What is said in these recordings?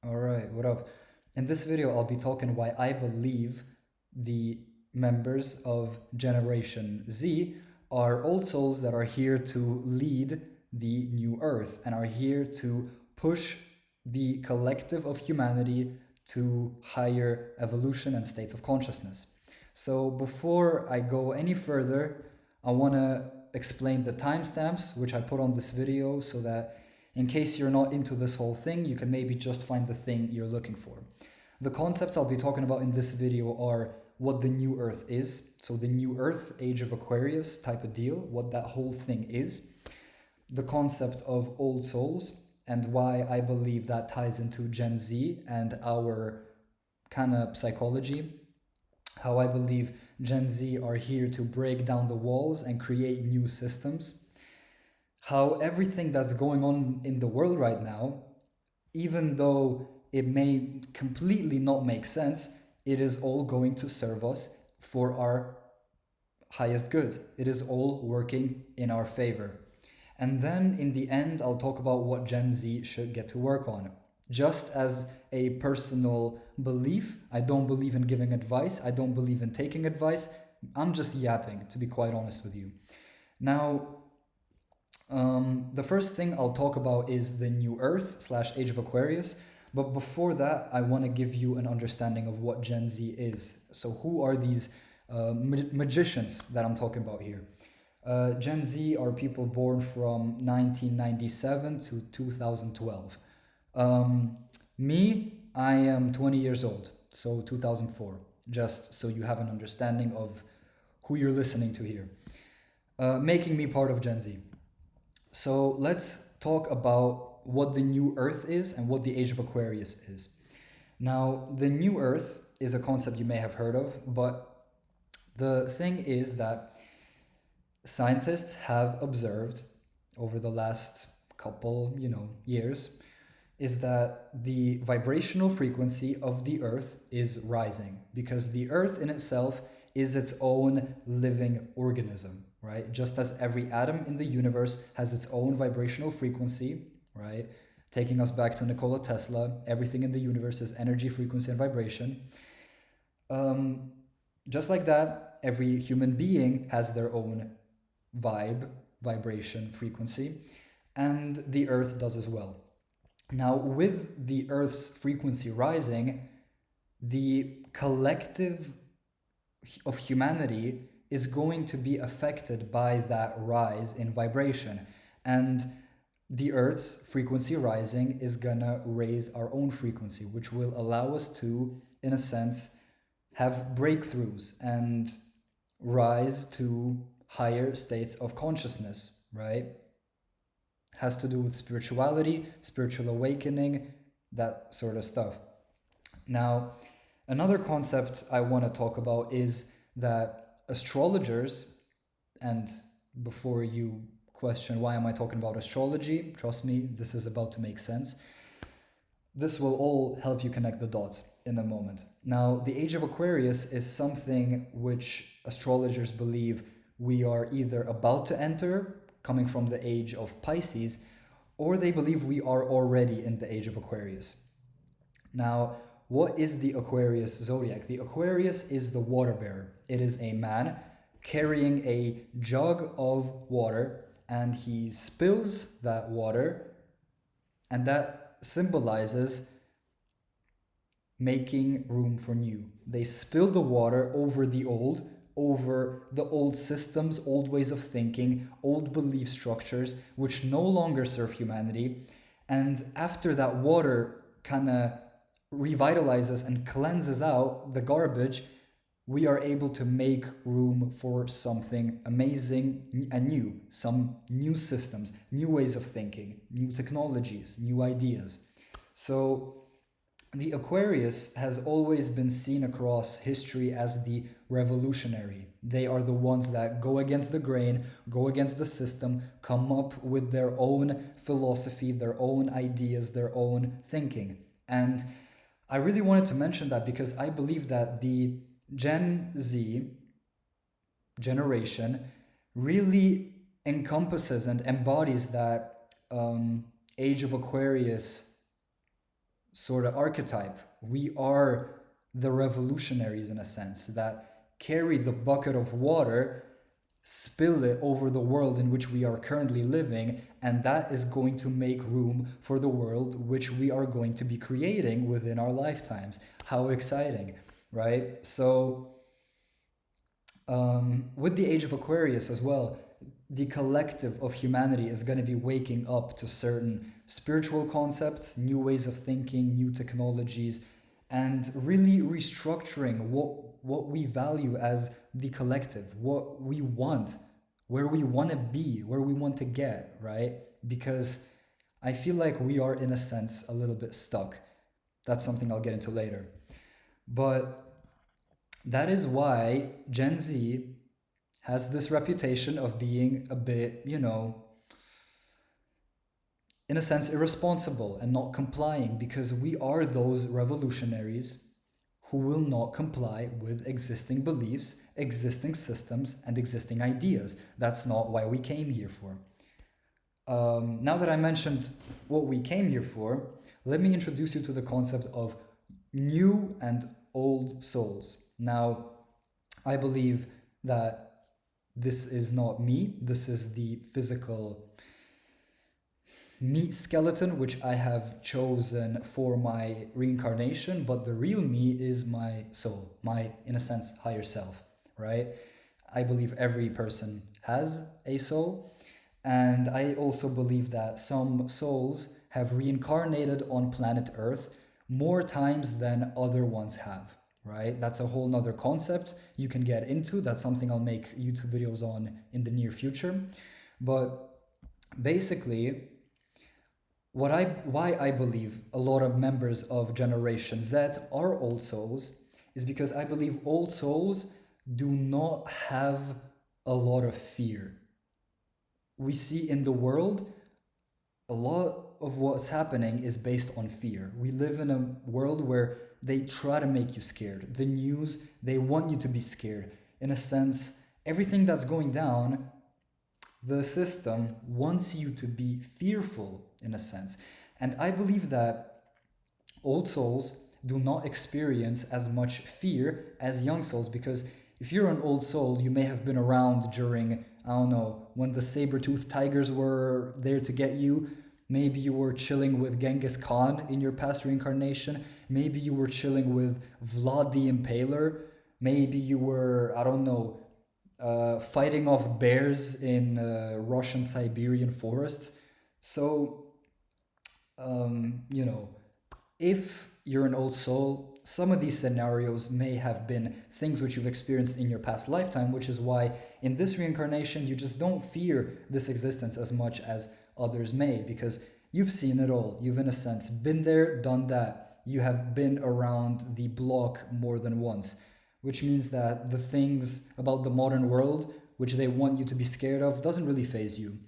All right, what up? In this video, I'll be talking why I believe the members of Generation Z are old souls that are here to lead the new earth and are here to push the collective of humanity to higher evolution and states of consciousness. So, before I go any further, I want to explain the timestamps which I put on this video so that in case you're not into this whole thing, you can maybe just find the thing you're looking for. The concepts I'll be talking about in this video are what the new earth is, so the new earth, age of Aquarius type of deal, what that whole thing is, the concept of old souls, and why I believe that ties into Gen Z and our kind of psychology, how I believe Gen Z are here to break down the walls and create new systems, how everything that's going on in the world right now, even though it may completely not make sense, it is all going to serve us for our highest good. It is all working in our favor. And then in the end, I'll talk about what Gen Z should get to work on. Just as a personal belief, I don't believe in giving advice, I don't believe in taking advice. I'm just yapping, to be quite honest with you. Now, the first thing I'll talk about is the new Earth slash Age of Aquarius. But before that, I want to give you an understanding of what Gen Z is. So, who are these magicians that I'm talking about here? Gen Z are people born from 1997 to 2012. Me, I am 20 years old, so 2004, just so you have an understanding of who you're listening to here, making me part of Gen Z. So let's talk about what the new Earth is and what the Age of Aquarius is. Now, the new Earth is a concept you may have heard of, but the thing is that scientists have observed over the last couple, years is that the vibrational frequency of the earth is rising because the earth in itself is its own living organism, right? Just as every atom in the universe has its own vibrational frequency, right? Taking us back to Nikola Tesla, everything in the universe is energy, frequency, and vibration. Um, just like that, every human being has their own vibration, frequency, and the earth does as well. Now, with the earth's frequency rising, the collective of humanity is going to be affected by that rise in vibration. And the earth's frequency rising is gonna raise our own frequency, which will allow us to, in a sense, have breakthroughs and rise to higher states of consciousness, right? Has to do with spirituality, spiritual awakening, that sort of stuff. Now, another concept I want to talk about is that astrologers, and before you question why am I talking about astrology, trust me, this is about to make sense. This will all help you connect the dots in a moment. Now, the Age of Aquarius is something which astrologers believe we are either about to enter, coming from the age of Pisces, or they believe we are already in the Age of Aquarius. Now, what is the Aquarius zodiac? The Aquarius is the water bearer. It is a man carrying a jug of water, and he spills that water, and that symbolizes making room for new. They spill the water over the old systems, old ways of thinking, old belief structures, which no longer serve humanity. And after that water kind of revitalizes and cleanses out the garbage, we are able to make room for something amazing and new, some new systems, new ways of thinking, new technologies, new ideas. So the Aquarius has always been seen across history as the revolutionary. They are the ones that go against the grain, go against the system, come up with their own philosophy, their own ideas, their own thinking. And I really wanted to mention that because I believe that the Gen Z generation really encompasses and embodies that Age of Aquarius sort of archetype. We are the revolutionaries in a sense that carry the bucket of water, spill it over the world in which we are currently living, and that is going to make room for the world which we are going to be creating within our lifetimes. How exciting, right? So, with the age of Aquarius as well, the collective of humanity is going to be waking up to certain spiritual concepts, new ways of thinking, new technologies, and really restructuring what we value as the collective, what we want, where we want to be, where we want to get, right? Because I feel like we are, in a sense, a little bit stuck. That's something I'll get into later. But that is why Gen Z has this reputation of being a bit, in a sense, irresponsible and not complying, because we are those revolutionaries who will not comply with existing beliefs, existing systems, and existing ideas. That's not why we came here for. Now that I mentioned what we came here for, let me introduce you to the concept of new and old souls. Now, I believe that this is not me, this is the physical meat skeleton which I have chosen for my reincarnation, but the real me is my soul, my, in a sense, higher self, right? I believe every person has a soul, and I also believe that some souls have reincarnated on planet Earth more times than other ones have, right? That's a whole nother concept you can get into. That's something I'll make YouTube videos on in the near future. But basically, why I believe a lot of members of Generation Z are old souls is because I believe old souls do not have a lot of fear. We see in the world a lot of what's happening is based on fear. We live in a world where they try to make you scared. The news, they want you to be scared. In a sense, everything that's going down, the system wants you to be fearful, in a sense. And I believe that old souls do not experience as much fear as young souls, because if you're an old soul, you may have been around during, I don't know, when the saber-toothed tigers were there to get you. Maybe you were chilling with Genghis Khan in your past reincarnation. Maybe you were chilling with Vlad the Impaler. Maybe you were, I don't know, fighting off bears in Russian Siberian forests. So, if you're an old soul, some of these scenarios may have been things which you've experienced in your past lifetime, which is why in this reincarnation you just don't fear this existence as much as others may, because you've seen it all. You've, in a sense, been there, done that. You have been around the block more than once, which means that the things about the modern world which they want you to be scared of doesn't really faze you.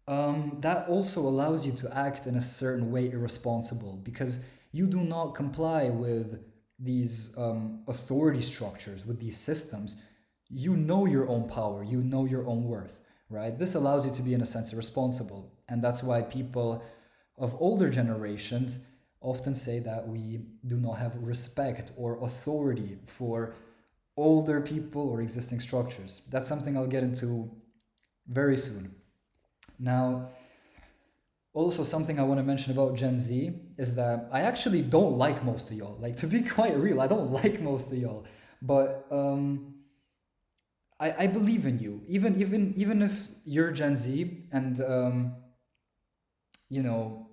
That also allows you to act in a certain way irresponsible, because you do not comply with these authority structures, with these systems. You know your own power, you know your own worth, right? This allows you to be, in a sense, irresponsible. And that's why people of older generations often say that we do not have respect or authority for older people or existing structures. That's something I'll get into very soon. Now, also something I want to mention about Gen Z is that I actually don't like most of y'all. Like, to be quite real, I don't like most of y'all. But I believe in you. Even if you're Gen Z and you know,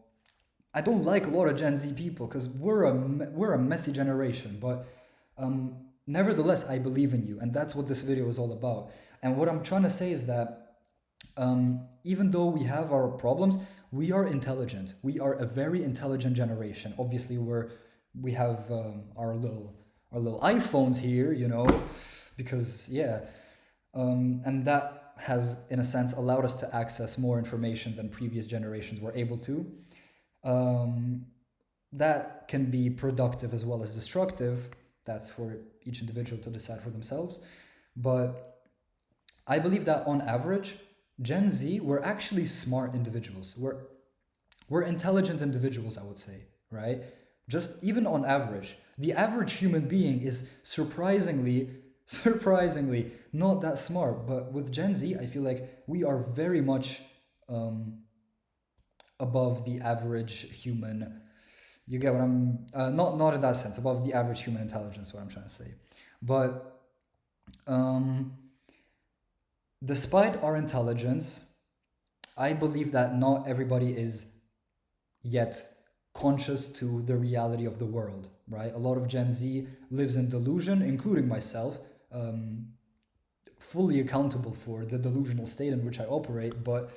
I don't like a lot of Gen Z people because we're a messy generation. But nevertheless, I believe in you, and that's what this video is all about. And what I'm trying to say is that even though we have our problems, we are intelligent. We are a very intelligent generation. Obviously, we have our little iPhones here, because yeah, and that has, in a sense, allowed us to access more information than previous generations were able to. That can be productive as well as destructive. That's for each individual to decide for themselves. But I believe that on average, Gen Z, we're actually smart individuals. We're intelligent individuals, I would say, right? Just even on average, the average human being is surprisingly not that smart. But with Gen Z, I feel like we are very much um, above the average human. You get what I'm not in that sense, above the average human intelligence. What I'm trying to say, but um, despite our intelligence, I believe that not everybody is yet conscious to the reality of the world, right? A lot of Gen Z lives in delusion, including myself, fully accountable for the delusional state in which I operate. But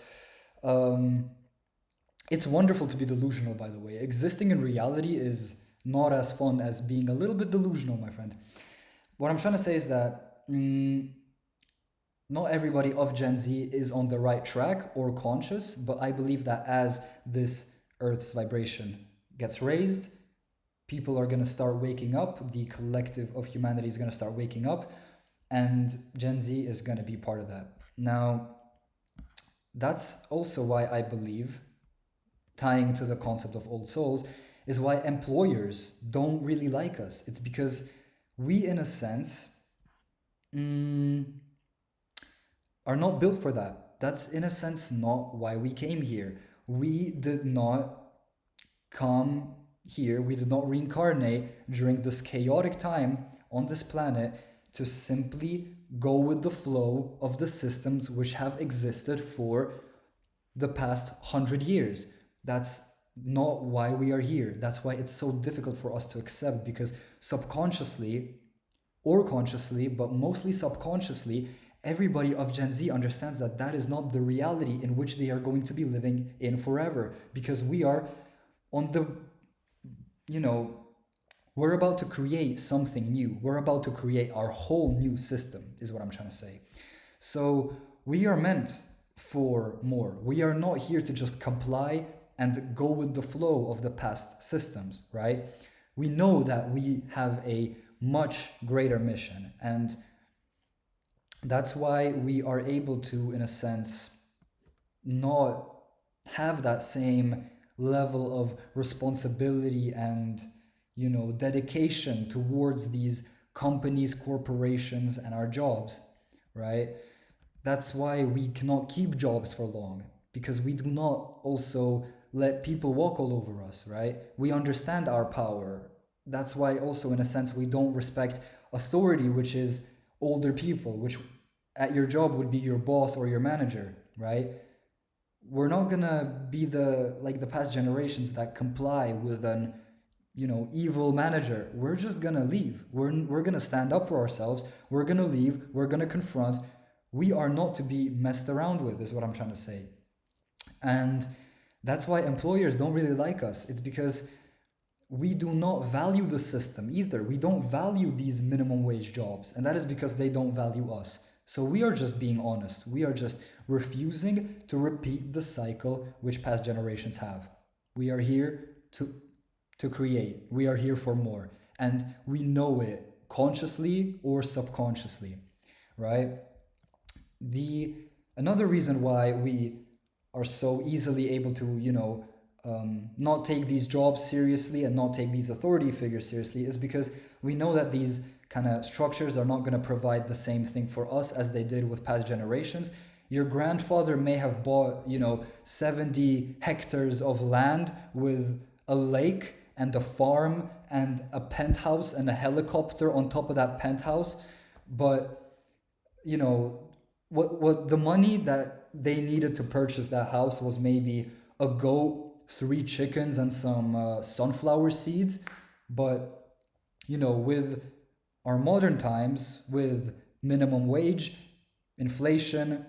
um, it's wonderful to be delusional, by the way. Existing in reality is not as fun as being a little bit delusional, my friend. What I'm trying to say is that not everybody of Gen Z is on the right track or conscious, but I believe that as this Earth's vibration gets raised, people are going to start waking up. The collective of humanity is going to start waking up, and Gen Z is going to be part of that. Now, that's also why I believe, tying to the concept of old souls, is why employers don't really like us. It's because we, in a sense, mm, are not built for that. That's, in a sense, not why we came here. We did not come here, we did not reincarnate during this chaotic time on this planet to simply go with the flow of the systems which have existed for the past 100 years. That's not why we are here. That's why it's so difficult for us to accept, because subconsciously or consciously, but mostly subconsciously, everybody of Gen Z understands that that is not the reality in which they are going to be living in forever, because we are on the, you know, we're about to create something new. We're about to create our whole new system, is what I'm trying to say. So we are meant for more. We are not here to just comply and go with the flow of the past systems, right? We know that we have a much greater mission, and that's why we are able to, in a sense, not have that same level of responsibility and, dedication towards these companies, corporations, and our jobs, right? That's why we cannot keep jobs for long, because we do not also let people walk all over us, right? We understand our power. That's why also, in a sense, we don't respect authority, which is older people, which at your job would be your boss or your manager, right? We're not gonna be the past generations that comply with an evil manager. We're just gonna leave. We're gonna stand up for ourselves. We're gonna leave. We're gonna confront. We are not to be messed around with, is what I'm trying to say. And that's why employers don't really like us. It's because we do not value the system either. We don't value these minimum wage jobs, and that is because they don't value us. So we are just being honest. We are just refusing to repeat the cycle which past generations have. We are here to create. We are here for more, and we know it consciously or subconsciously, right? The Another reason why we are so easily able to not take these jobs seriously and not take these authority figures seriously is because we know that these kind of structures are not going to provide the same thing for us as they did with past generations. Your grandfather may have bought 70 hectares of land with a lake and a farm and a penthouse and a helicopter on top of that penthouse, but what the money that they needed to purchase that house was maybe a goat, 3 chickens, and some sunflower seeds. But with our modern times, with minimum wage, inflation,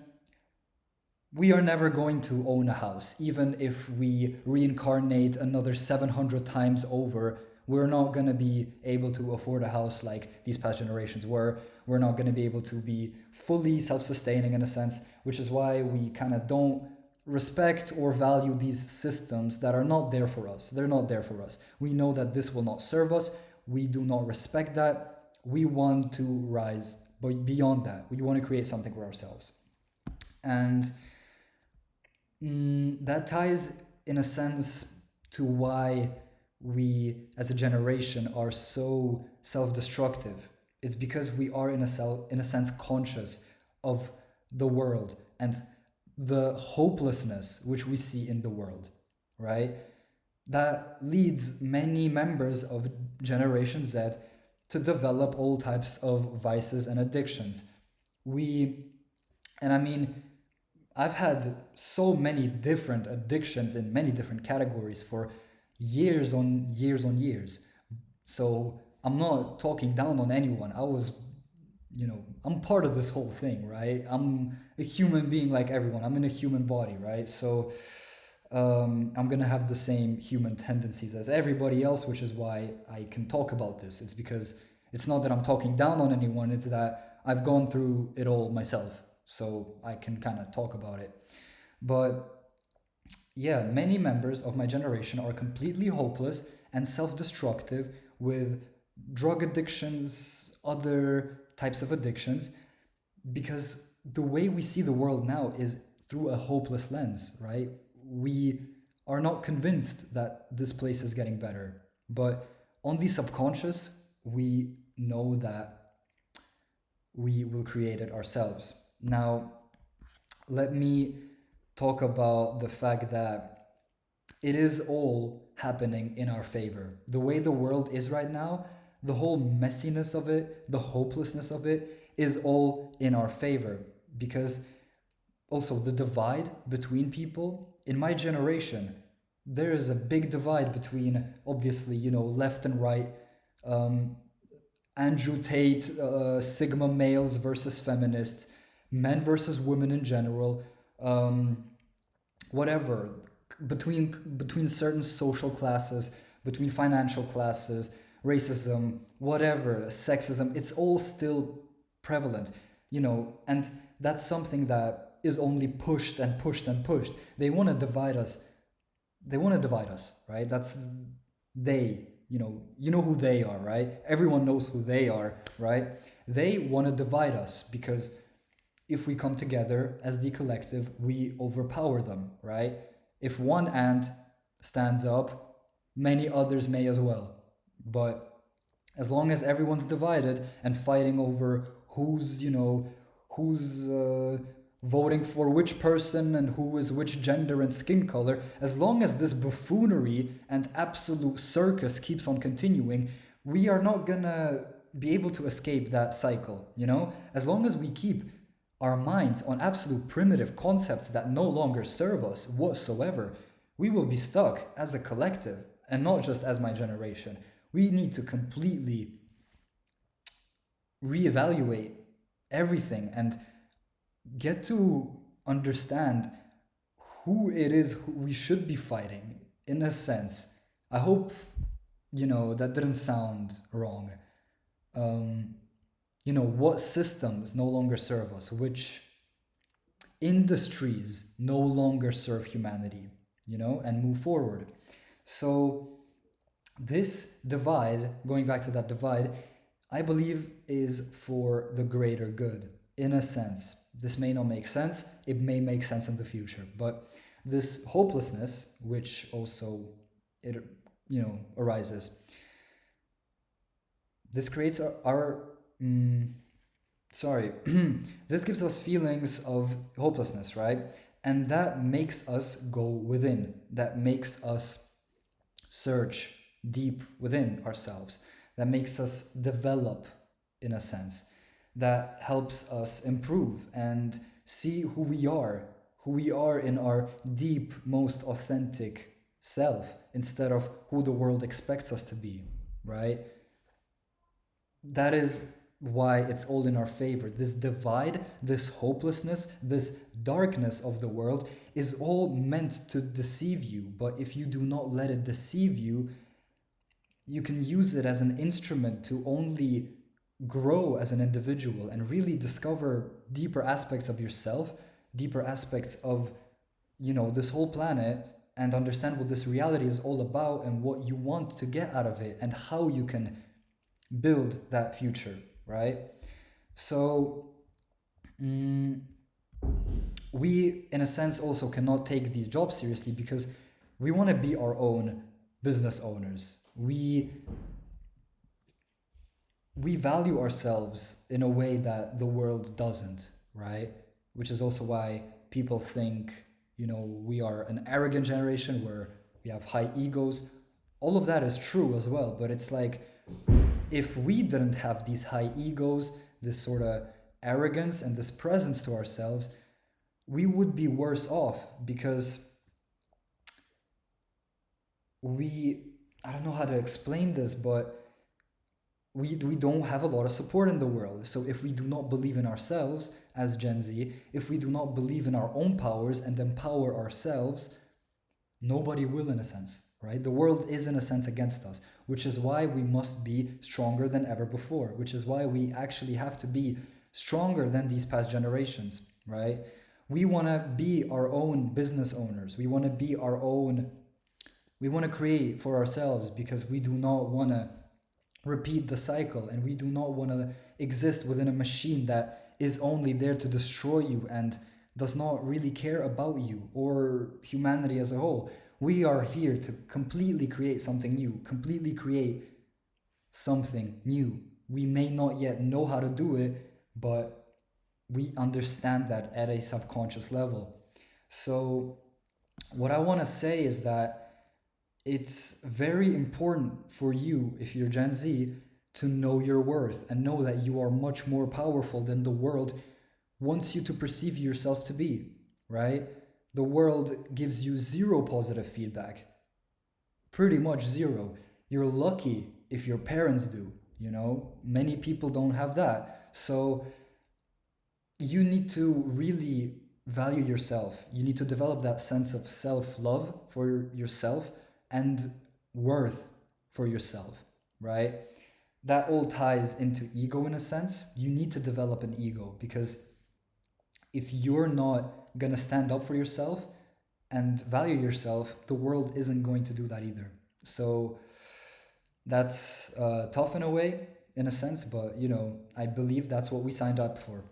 we are never going to own a house. Even if we reincarnate another 700 times over, we're not going to be able to afford a house like these past generations were. We're not going to be able to be fully self-sustaining in a sense, which is why we kind of don't respect or value these systems that are not there for us. They're not there for us. We know that this will not serve us. We do not respect that. We want to rise, but beyond that, we want to create something for ourselves. And that ties, in a sense, to why we as a generation are so self-destructive. It's because we are in a sense conscious of the world and the hopelessness which we see in the world, right? That leads many members of Generation Z to develop all types of vices and addictions. We, and I mean, I've had so many different addictions in many different categories for years on years on years. So I'm not talking down on anyone. I'm part of this whole thing, right? I'm a human being like everyone. I'm in a human body, right? So I'm gonna have the same human tendencies as everybody else, which is why I can talk about this. It's because it's not that I'm talking down on anyone, it's that I've gone through it all myself. So I can kind of talk about it. But yeah, many members of my generation are completely hopeless and self destructive with drug addictions, other types of addictions, because the way we see the world now is through a hopeless lens, right? We are not convinced that this place is getting better, but on the subconscious, we know that we will create it ourselves. Now, let me talk about the fact that it is all happening in our favor. The way the world is right now, the whole messiness of it, the hopelessness of it, is all in our favor. Because also the divide between people, in my generation, there is a big divide between, obviously, left and right, um, Andrew Tate, Sigma males versus feminists, men versus women in general, um, whatever, between certain social classes, between financial classes, racism, whatever, sexism, it's all still prevalent, and that's something that is only pushed and pushed and pushed. They want to divide us. They want to divide us, right? That's they, who they are, right? Everyone knows who they are, right? They want to divide us because if we come together as the collective, we overpower them, right? If one ant stands up, many others may as well. But as long as everyone's divided and fighting over who's voting for which person and who is which gender and skin color, as long as this buffoonery and absolute circus keeps on continuing, we are not gonna be able to escape that cycle, As long as we keep our minds on absolute primitive concepts that no longer serve us whatsoever, we will be stuck as a collective and not just as my generation. We need to completely reevaluate everything and get to understand who it is who we should be fighting, in a sense. I hope, that didn't sound wrong. What systems no longer serve us, which industries no longer serve humanity, and move forward. So this divide, going back to that divide, I believe is for the greater good, in a sense. This may not make sense, it may make sense in the future, but this hopelessness, which also arises, this creates this gives us feelings of hopelessness, right? And that makes us go within, that makes us search deep within ourselves, that makes us develop, in a sense, that helps us improve and see who we are in our deep, most authentic self, instead of who the world expects us to be, right? That is why it's all in our favor. This divide, this hopelessness, this darkness of the world is all meant to deceive you. But if you do not let it deceive you, you can use it as an instrument to only grow as an individual and really discover deeper aspects of yourself, deeper aspects of, this whole planet, and understand what this reality is all about and what you want to get out of it and how you can build that future, right? So we, in a sense, also cannot take these jobs seriously because we want to be our own business owners. We value ourselves in a way that the world doesn't, right? Which is also why people think, we are an arrogant generation where we have high egos. All of that is true as well, but it's like, if we didn't have these high egos, this sort of arrogance and this presence to ourselves, we would be worse off because I don't know how to explain this, but we don't have a lot of support in the world. So if we do not believe in ourselves as Gen Z, if we do not believe in our own powers and empower ourselves, nobody will, in a sense, right? The world is in a sense against us, which is why we must be stronger than ever before, which is why we actually have to be stronger than these past generations, right? We want to be our own business owners. We want to create for ourselves because we do not want to repeat the cycle, and we do not want to exist within a machine that is only there to destroy you and does not really care about you or humanity as a whole. We are here to completely create something new, completely create something new. We may not yet know how to do it, but we understand that at a subconscious level. So what I want to say is that it's very important for you, if you're Gen Z, to know your worth and know that you are much more powerful than the world wants you to perceive yourself to be, right? The world gives you zero positive feedback, pretty much zero. You're lucky if your parents do, many people don't have that. So you need to really value yourself. You need to develop that sense of self-love for yourself and worth for yourself, right? That all ties into ego in a sense. You need to develop an ego because if you're not gonna stand up for yourself and value yourself, the world isn't going to do that either. So that's tough in a way, in a sense, but I believe that's what we signed up for.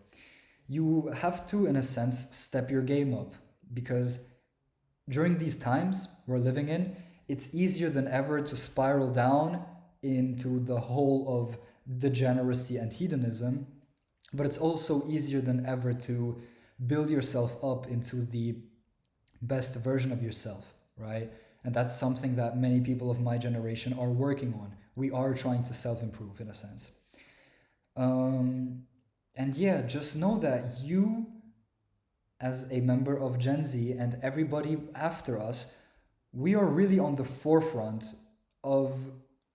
You have to, in a sense, step your game up because during these times we're living in, it's easier than ever to spiral down into the hole of degeneracy and hedonism, but it's also easier than ever to build yourself up into the best version of yourself, right? And that's something that many people of my generation are working on. We are trying to self-improve in a sense. And yeah, just know that you, as a member of Gen Z and everybody after us, we are really on the forefront of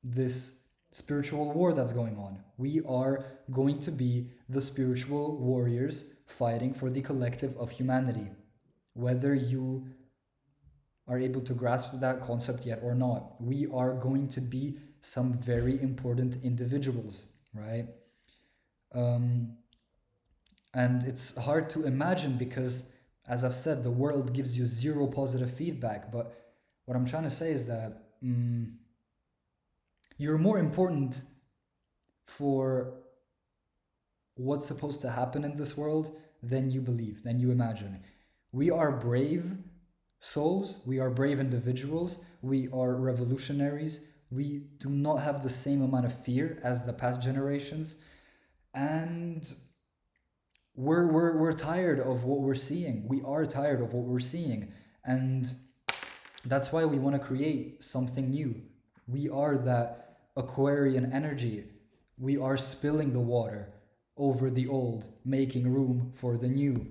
this spiritual war that's going on. We are going to be the spiritual warriors fighting for the collective of humanity. Whether you are able to grasp that concept yet or not, we are going to be some very important individuals, right? And it's hard to imagine because, as I've said, the world gives you zero positive feedback. But what I'm trying to say is that you're more important for what's supposed to happen in this world than you believe, than you imagine. We are brave souls, we are brave individuals, we are revolutionaries, we do not have the same amount of fear as the past generations, and we're tired of what we're seeing. We are tired of what we're seeing, and that's why we want to create something new. We are that Aquarian energy. We are spilling the water over the old, making room for the new.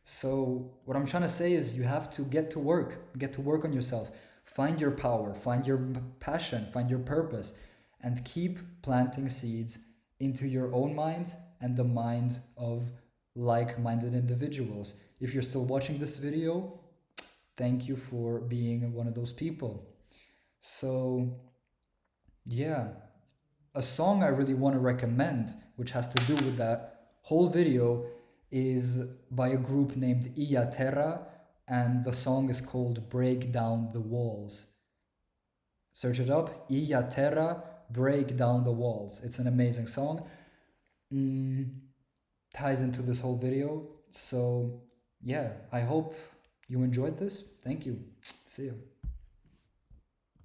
So what I'm trying to say is you have to get to work on yourself. Find your power, find your passion, find your purpose, and keep planting seeds into your own mind and the mind of like-minded individuals. If you're still watching this video, thank you for being one of those people. So yeah, a song I really want to recommend, which has to do with that whole video, is by a group named Iya Terra, and the song is called Break Down the Walls. Search it up, Iya Terra, Break Down the Walls. It's an amazing song. Ties into this whole video. So yeah, I hope you enjoyed this. Thank you. See you.